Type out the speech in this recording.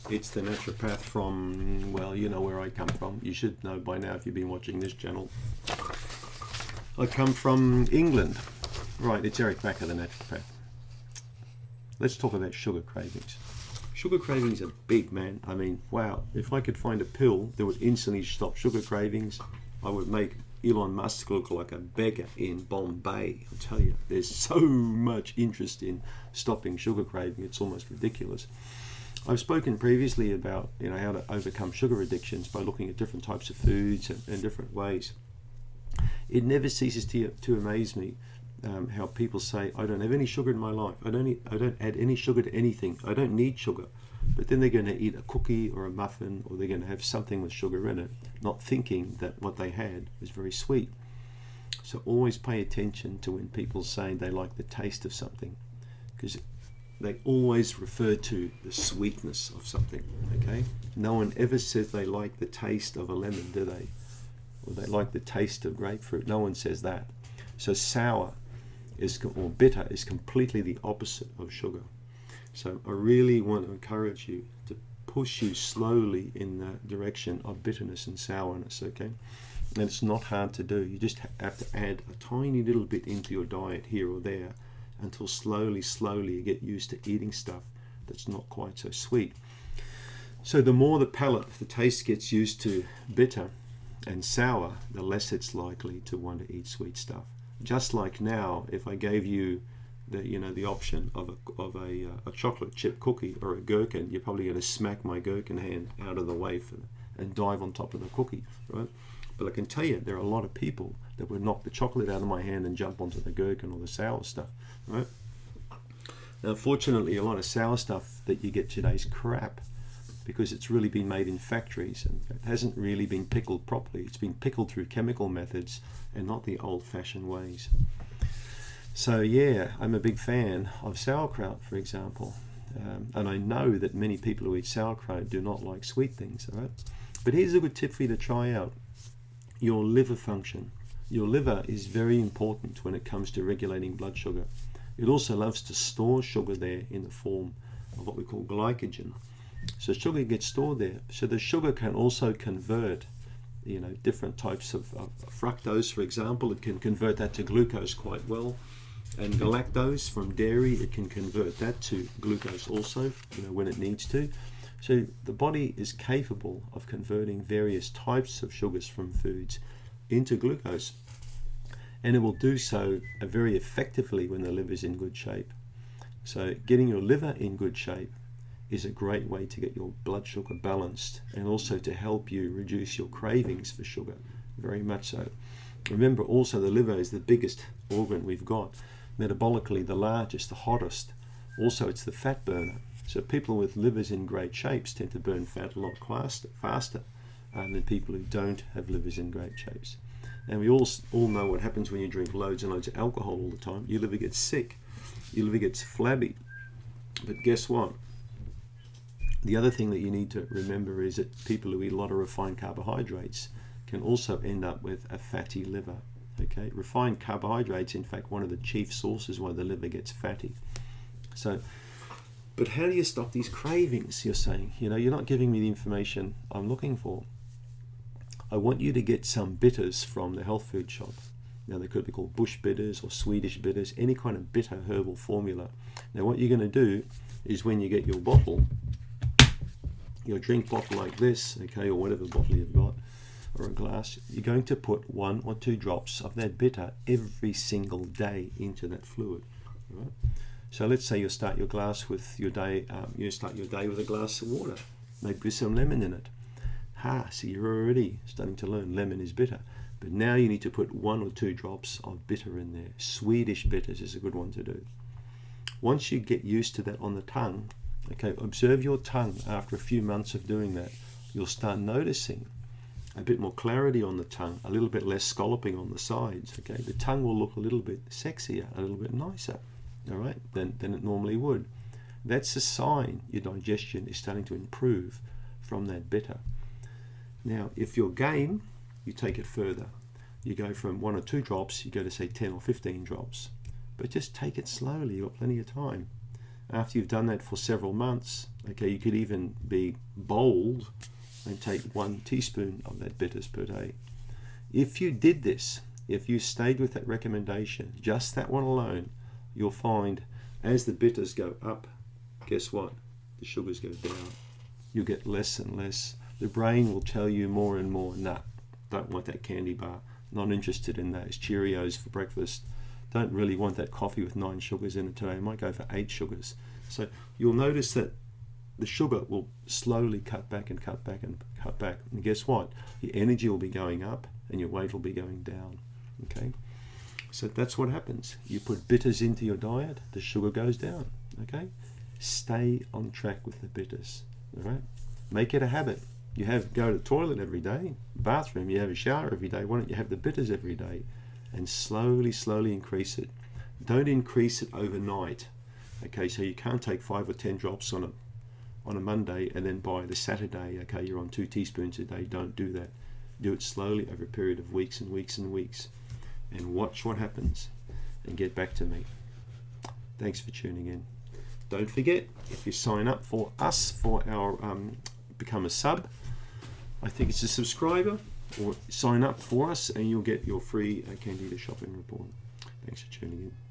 It's the naturopath from, well, you know where I come from. You should know by now if you've been watching this channel. I come from England. Right, it's Eric Bakker, the naturopath. Let's talk about sugar cravings. Sugar cravings are big, man. I mean, wow. If I could find a pill that would instantly stop sugar cravings, I would make Elon Musk look like a beggar in Bombay. I tell you, there's so much interest in stopping sugar craving. It's almost ridiculous. I've spoken previously about how to overcome sugar addictions by looking at different types of foods and different ways. It never ceases to amaze me how people say, I don't have any sugar in my life. I don't add any sugar to anything. I don't need sugar. But then they're going to eat a cookie or a muffin, or they're going to have something with sugar in it, not thinking that what they had was very sweet. So always pay attention to when people say they like the taste of something, because they always refer to the sweetness of something, okay? No one ever says they like the taste of a lemon, do they? Or they like the taste of grapefruit. No one says that. So sour or bitter is completely the opposite of sugar. So I really want to encourage you to push you slowly in the direction of bitterness and sourness, okay? And it's not hard to do. You just have to add a tiny little bit into your diet here or there until slowly you get used to eating stuff that's not quite so sweet. So the more the palate, the taste gets used to bitter and sour, the less it's likely to want to eat sweet stuff. Just like now, if I gave you the option of a chocolate chip cookie or a gherkin, you're probably going to smack my gherkin hand out of the way and dive on top of the cookie, right? But I can tell you, there are a lot of people that would knock the chocolate out of my hand and jump onto the gherkin or the sour stuff, right? Now, fortunately, a lot of sour stuff that you get today is crap, because it's really been made in factories and it hasn't really been pickled properly. It's been pickled through chemical methods and not the old-fashioned ways. So yeah, I'm a big fan of sauerkraut, for example. And I know that many people who eat sauerkraut do not like sweet things, all right? But here's a good tip for you to try out. Your liver function. Your liver is very important when it comes to regulating blood sugar. It also loves to store sugar there in the form of what we call glycogen. So sugar gets stored there. So the sugar can also convert, different types of fructose, for example. It can convert that to glucose quite well. And galactose from dairy, it can convert that to glucose also, when it needs to. So the body is capable of converting various types of sugars from foods into glucose. And it will do so very effectively when the liver is in good shape. So getting your liver in good shape is a great way to get your blood sugar balanced, and also to help you reduce your cravings for sugar, very much so. Remember also, the liver is the biggest organ we've got, metabolically the largest, the hottest. Also, it's the fat burner. So people with livers in great shapes tend to burn fat a lot faster than people who don't have livers in great shapes. And we all know what happens when you drink loads and loads of alcohol all the time. Your liver gets sick. Your liver gets flabby. But guess what? The other thing that you need to remember is that people who eat a lot of refined carbohydrates can also end up with a fatty liver. Okay, refined carbohydrates, in fact, one of the chief sources why the liver gets fatty. So, but how do you stop these cravings? You're saying, you're not giving me the information I'm looking for. I want you to get some bitters from the health food shop. Now, they could be called bush bitters or Swedish bitters, any kind of bitter herbal formula. Now, what you're going to do is, when you get your bottle, your drink bottle like this, okay, or whatever bottle you've got, or a glass, you're going to put 1 or 2 drops of that bitter every single day into that fluid. Right? So let's say you start your day with a glass of water, maybe with some lemon in it. So you're already starting to learn lemon is bitter. But now you need to put 1 or 2 drops of bitter in there. Swedish bitters is a good one to do. Once you get used to that on the tongue, okay, observe your tongue after a few months of doing that. You'll start noticing a bit more clarity on the tongue, a little bit less scalloping on the sides, okay? The tongue will look a little bit sexier, a little bit nicer, all right, than it normally would. That's a sign your digestion is starting to improve from that bitter. Now, if you're game, you take it further. You go from 1 or 2 drops, you go to say 10 or 15 drops. But just take it slowly, you've got plenty of time. After you've done that for several months, okay, you could even be bold and take 1 teaspoon of that bitters per day. If you did this, if you stayed with that recommendation, just that one alone, you'll find as the bitters go up, guess what? The sugars go down. You get less and less. The brain will tell you more and more, nah, don't want that candy bar, not interested in those Cheerios for breakfast, don't really want that coffee with 9 sugars in it today, I might go for 8 sugars. So you'll notice that the sugar will slowly cut back and cut back and cut back. And guess what? Your energy will be going up and your weight will be going down. Okay? So that's what happens. You put bitters into your diet, the sugar goes down. Okay? Stay on track with the bitters. All right? Make it a habit. You go to the toilet every day, bathroom, you have a shower every day. Why don't you have the bitters every day? And slowly, slowly increase it. Don't increase it overnight. Okay, so you can't take 5 or 10 drops on a Monday and then by the Saturday, okay, you're on 2 teaspoons a day. Don't do that. Do it slowly over a period of weeks and weeks and weeks. And watch what happens. And get back to me. Thanks for tuning in. Don't forget, if you sign up for us for our become a sub, I think it's a subscriber, or sign up for us and you'll get your free Candida shopping report. Thanks for tuning in.